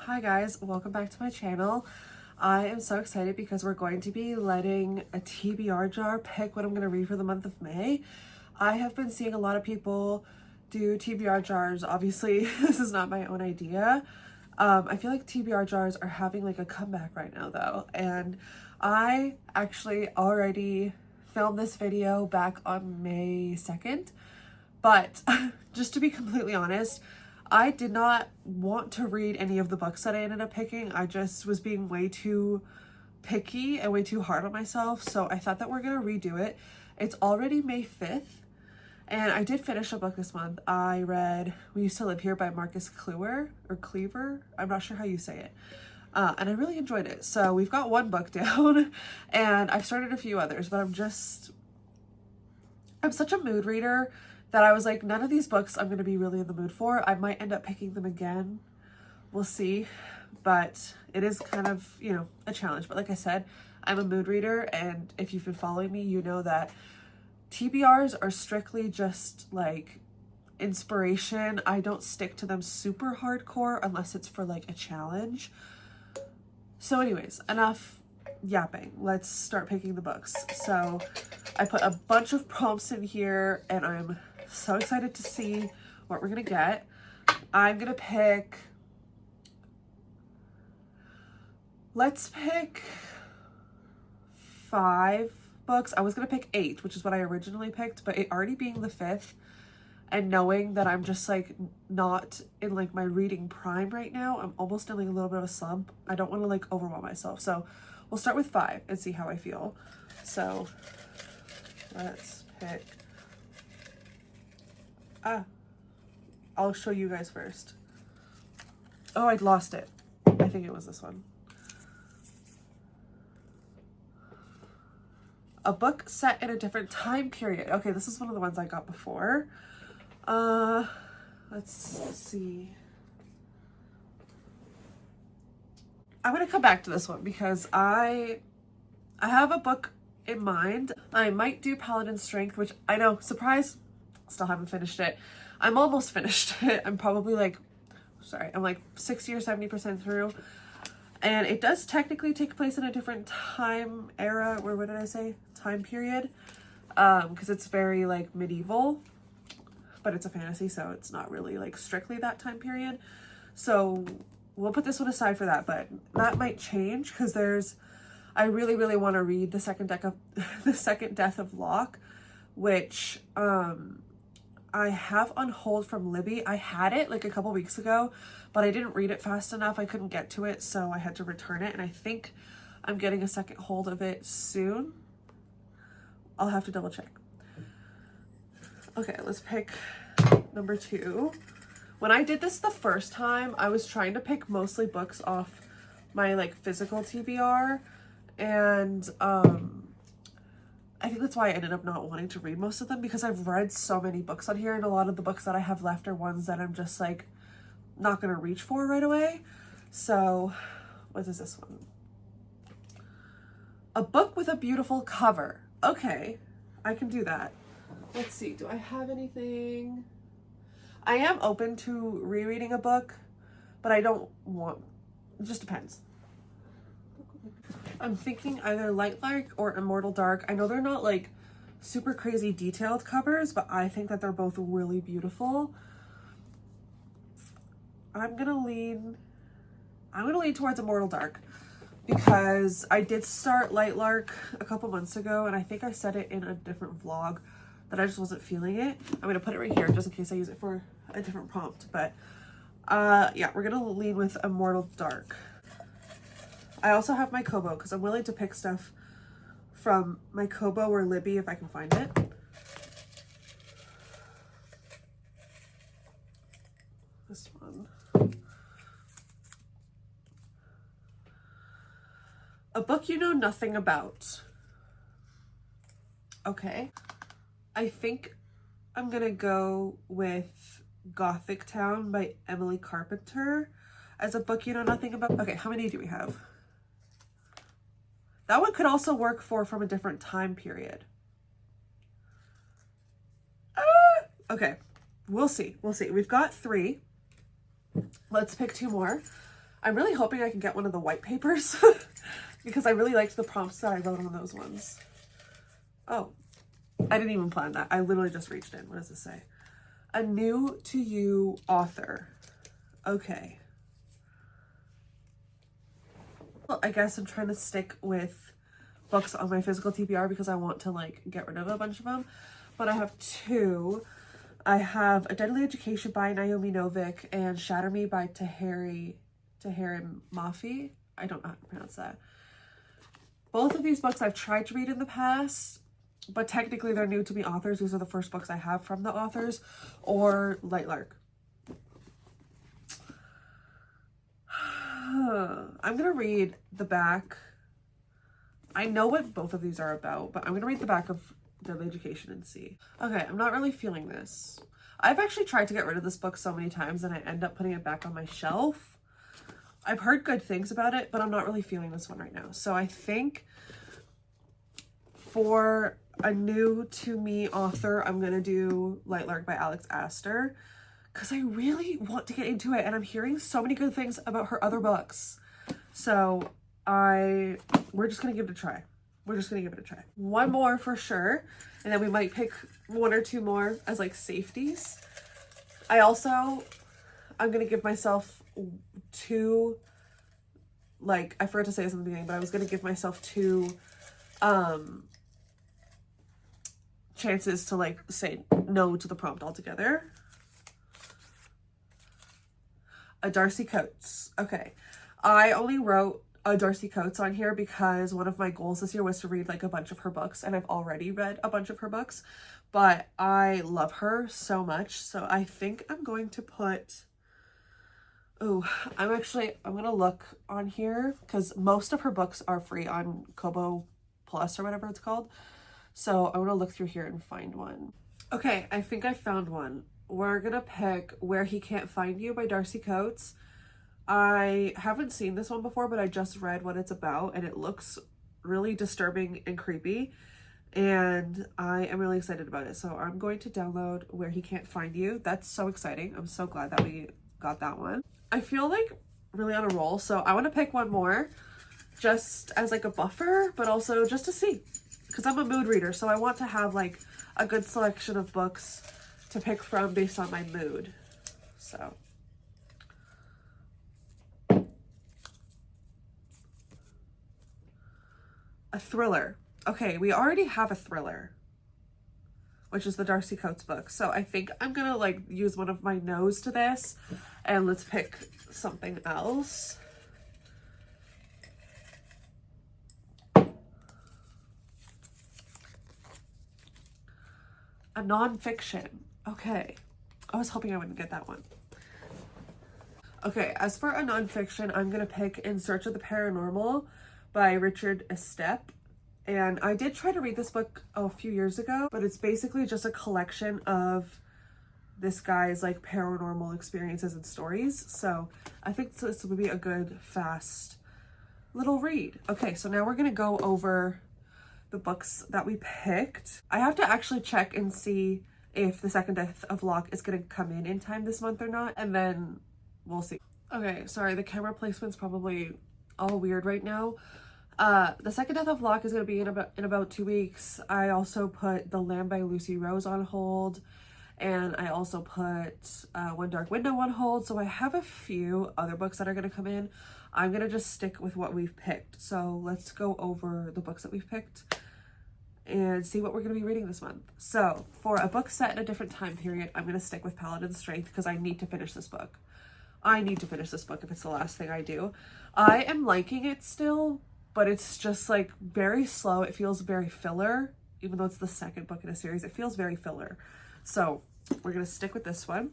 Hi guys, welcome back to my channel. I am so excited because we're going to be letting a TBR jar pick what I'm going to read for the month of May. I have been seeing a lot of people do TBR jars. Obviously, this is not my own idea. I feel like TBR jars are having like a comeback right now though. And I actually already filmed this video back on May 2nd. But just to be completely honest, I did not want to read any of the books that I ended up picking. I just was being way too picky and way too hard on myself. So I thought that we're going to redo it. It's already May 5th. And I did finish a book this month. I read We Used to Live Here by Marcus Cleaver. I'm not sure how you say it. And I really enjoyed it. So we've got one book down and I've started a few others, but I'm such a mood reader that I was like, none of these books I'm going to be really in the mood for. I might end up picking them again. We'll see. But it is kind of, a challenge. But like I said, I'm a mood reader. And if you've been following me, you know that TBRs are strictly just like inspiration. I don't stick to them super hardcore unless it's for like a challenge. So anyways, enough yapping. Let's start picking the books. So I put a bunch of prompts in here and I'm so excited to see what we're gonna get. I'm gonna pick, let's pick 5 books. I was gonna pick 8, which is what I originally picked, but it already being the 5th and knowing that I'm just like not in like my reading prime right now, I'm almost in like a little bit of a slump. I don't want to like overwhelm myself. So we'll start with 5 and see how I feel. So let's pick, I'll show you guys first. Oh, I'd lost it. I think it was this one. A book set in a different time period. Okay, this is one of the ones I got before. Let's see. I'm gonna come back to this one because I have a book in mind. I might do Paladin Strength, which I know, surprise, still haven't finished it. I'm almost finished it. I'm probably like, I'm like 60 or 70% through. And it does technically take place in a different time era, or what did I say? Time period. Because it's very like medieval, but it's a fantasy, so it's not really like strictly that time period. So we'll put this one aside for that, but that might change because I really, really want to read the second death of Locke, which I have on hold from Libby. I had it like a couple weeks ago, but I didn't read it fast enough. I couldn't get to it, so I had to return it, and I think I'm getting a second hold of it soon. I'll have to double check. Okay, let's pick number 2. When I did this the first time, I was trying to pick mostly books off my like physical TBR, and I think that's why I ended up not wanting to read most of them because I've read so many books on here, and a lot of the books that I have left are ones that I'm just like not gonna reach for right away. So what is this one? A book with a beautiful cover. Okay, I can do that. Let's see, do I have anything? I am open to rereading a book, but I don't want, it just depends. I'm thinking either Light Lark or Immortal Dark. I know they're not like super crazy detailed covers, but I think that they're both really beautiful. I'm gonna lean towards Immortal Dark because I did start Light Lark a couple months ago, and I think I said it in a different vlog that I just wasn't feeling it. I'm gonna put it right here just in case I use it for a different prompt, but yeah, we're gonna lean with Immortal Dark. I also have my Kobo because I'm willing to pick stuff from my Kobo or Libby if I can find it. This one. A book you know nothing about. Okay. I think I'm gonna go with Gothic Town by Emily Carpenter as a book you know nothing about. Okay, how many do we have? That one could also work for from a different time period. Okay, we'll see. We've got 3. Let's pick 2 more. I'm really hoping I can get one of the white papers because I really liked the prompts that I wrote on those ones. Oh, I didn't even plan that. I literally just reached in. What does this say? A new to you author. Okay. Well, I guess I'm trying to stick with books on my physical TBR because I want to like get rid of a bunch of them. But I have two. I have A Deadly Education by Naomi Novik and Shatter Me by Tahari Mafi. I don't know how to pronounce that. Both of these books I've tried to read in the past, but technically they're new to me authors. These are the first books I have from the authors, or Light Lark. I'm gonna read the back. I know what both of these are about, but I'm gonna read the back of Deadly Education and see. Okay, I'm not really feeling this. I've actually tried to get rid of this book so many times and I end up putting it back on my shelf. I've heard good things about it, but I'm not really feeling this one right now. So I think for a new to me author, I'm gonna do Light Lark by Alex Astor because I really want to get into it and I'm hearing so many good things about her other books. So we're just gonna give it a try. We're just gonna give it a try. One more for sure, and then we might pick one or two more as like safeties. I'm gonna give myself two, like, I forgot to say this in the beginning, but I was gonna give myself two chances to like say no to the prompt altogether. A Darcy Coates. Okay. I only wrote a Darcy Coates on here because one of my goals this year was to read like a bunch of her books, and I've already read a bunch of her books, but I love her so much. So I think I'm going to put, I'm gonna look on here because most of her books are free on Kobo Plus or whatever it's called. So I'm gonna look through here and find one. Okay, I think I found one. We're gonna pick Where He Can't Find You by Darcy Coates. I haven't seen this one before, but I just read what it's about and it looks really disturbing and creepy and I am really excited about it. So I'm going to download Where He Can't Find You. That's so exciting. I'm so glad that we got that one. I feel like really on a roll, so I want to pick one more just as like a buffer, but also just to see because I'm a mood reader, so I want to have like a good selection of books to pick from based on my mood. So a thriller. Okay, we already have a thriller, which is the Darcy Coates book. So I think I'm gonna like use one of my no's to this and let's pick something else. A nonfiction. Okay. I was hoping I wouldn't get that one. Okay, as for a nonfiction, I'm gonna pick In Search of the Paranormal by Richard Estep. And I did try to read this book a few years ago, but it's basically just a collection of this guy's like paranormal experiences and stories. So I think this would be a good, fast little read. Okay, so now we're gonna go over the books that we picked. I have to actually check and see if The Second Death of Locke is gonna come in time this month or not, and then we'll see. Okay, sorry, the camera placement's probably all weird right now. The Second Death of Locke is going to be in about 2 weeks. I also put The Lamb by Lucy Rose on hold, and I also put One Dark Window on hold. So I have a few other books that are going to come in. I'm going to just stick with what we've picked. So let's go over the books that we've picked and see what we're going to be reading this month. So for a book set in a different time period, I'm going to stick with Paladin Strength because I need to finish this book. I need to finish this book if it's the last thing I do. I am liking it still, but it's just like very slow. It feels very filler, even though it's the second book in a series. It feels very filler. So we're going to stick with this one.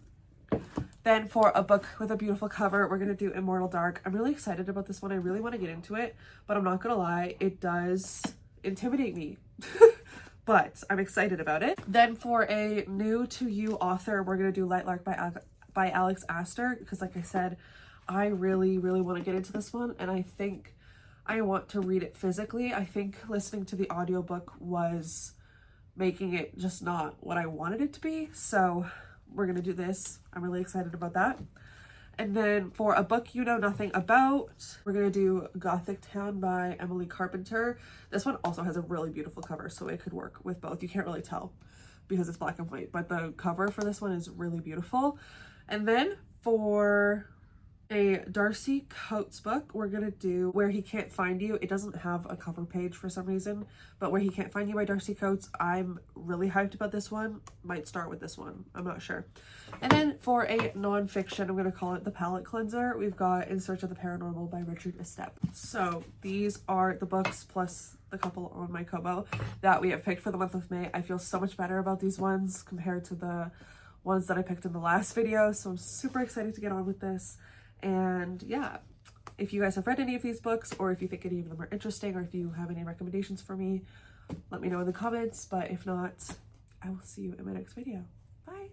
Then for a book with a beautiful cover, we're going to do Immortal Dark. I'm really excited about this one. I really want to get into it, but I'm not going to lie, it does intimidate me, but I'm excited about it. Then for a new to you author, we're going to do Light Lark by Alex Astor, because like I said, I really want to get into this one, and I think I want to read it physically. I think listening to the audiobook was making it just not what I wanted it to be, so we're gonna do this. I'm really excited about that. And then for a book you know nothing about, we're gonna do Gothic Town by Emily Carpenter. This one also has a really beautiful cover, so it could work with both. You can't really tell because it's black and white, but the cover for this one is really beautiful. And then for a Darcy Coates book, we're gonna do Where He Can't Find You. It doesn't have a cover page for some reason, but Where He Can't Find You by Darcy Coates. I'm really hyped about this one. Might start with this one, I'm not sure. And then for a nonfiction, I'm gonna call it The Palette Cleanser. We've got In Search of the Paranormal by Richard Estep. So these are the books plus the couple on my Kobo that we have picked for the month of May. I feel so much better about these ones compared to the ones that I picked in the last video, so I'm super excited to get on with this. And yeah, if you guys have read any of these books, or if you think any of them are interesting, or if you have any recommendations for me, let me know in the comments. But if not, I will see you in my next video. Bye.